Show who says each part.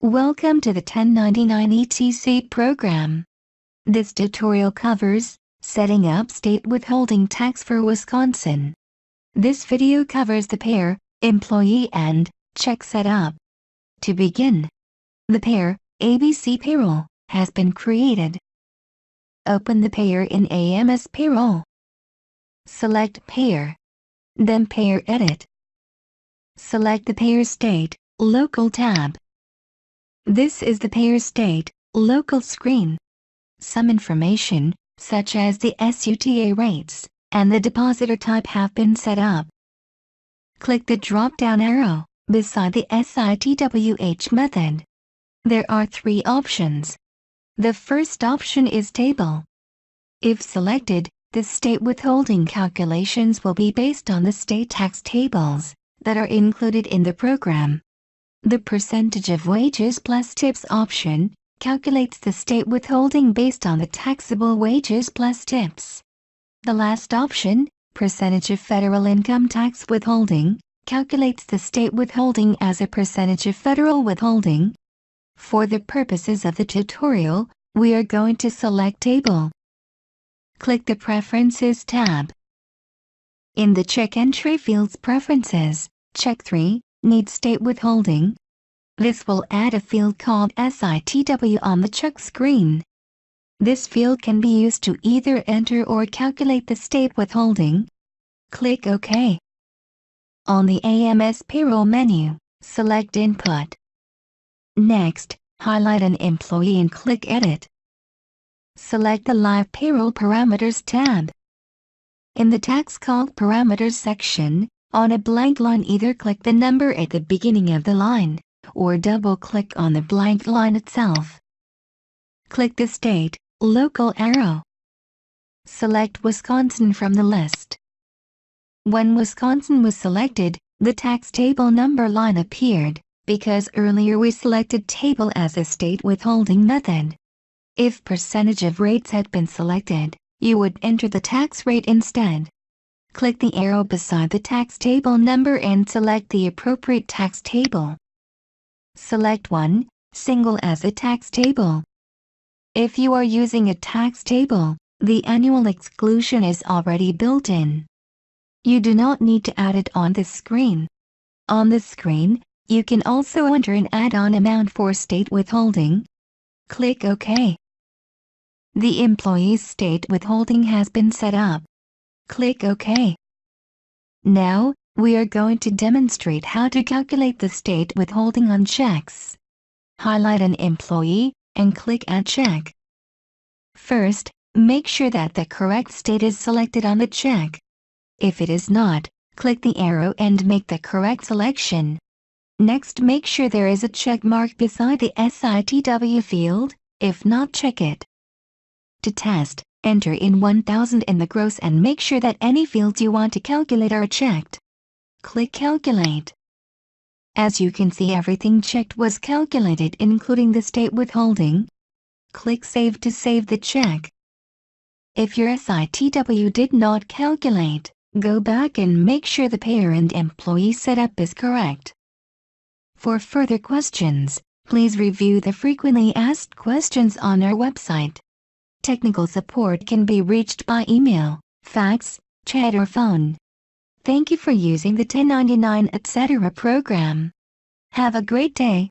Speaker 1: Welcome to the 1099 ETC program. This tutorial covers setting up state withholding tax for Wisconsin. This video covers the payer, employee and check setup. To begin, the payer, ABC Payroll, has been created. Open the payer in AMS Payroll. Select Payer. Then Payer Edit. Select the Payer State, Local tab. This is the Payer State, Local screen. Some information, such as the SUTA rates and the depositor type have been set up. Click the drop-down arrow beside the SITWH method. There are three options. The first option is Table. If selected, the state withholding calculations will be based on the state tax tables that are included in the program. The percentage of wages plus tips option calculates the state withholding based on the taxable wages plus tips. The last option, percentage of federal income tax withholding, calculates the state withholding as a percentage of federal withholding. For the purposes of the tutorial, we are going to select Table. Click the Preferences tab. In the Check Entry Fields Preferences, check 3, Need State Withholding. This will add a field called SITW on the check screen. This field can be used to either enter or calculate the state withholding. Click OK. On the AMS Payroll menu, select Input. Next, highlight an employee and click Edit. Select the Live Payroll Parameters tab. In the Tax Calc Parameters section, on a blank line either click the number at the beginning of the line, or double-click on the blank line itself. Click the State, Local arrow. Select Wisconsin from the list. When Wisconsin was selected, the tax table number line appeared, because earlier we selected Table as a state withholding method. If percentage of rates had been selected, you would enter the tax rate instead. Click the arrow beside the tax table number and select the appropriate tax table. Select one, Single as a tax table. If you are using a tax table, the annual exclusion is already built in. You do not need to add it on this screen. On this screen, you can also enter an add-on amount for state withholding. Click OK. The employee's state withholding has been set up. Click OK. Now, we are going to demonstrate how to calculate the state withholding on checks. Highlight an employee and click Add Check. First, make sure that the correct state is selected on the check. If it is not, click the arrow and make the correct selection. Next, make sure there is a check mark beside the SITW field. If not, check it. To test, enter in 1000 in the gross and make sure that any fields you want to calculate are checked. Click Calculate. As you can see, everything checked was calculated, including the state withholding. Click Save to save the check. If your SITW did not calculate, go back and make sure the payer and employee setup is correct. For further questions, please review the frequently asked questions on our website. Technical support can be reached by email, fax, chat or phone. Thank you for using the 1099 etc. program. Have a great day.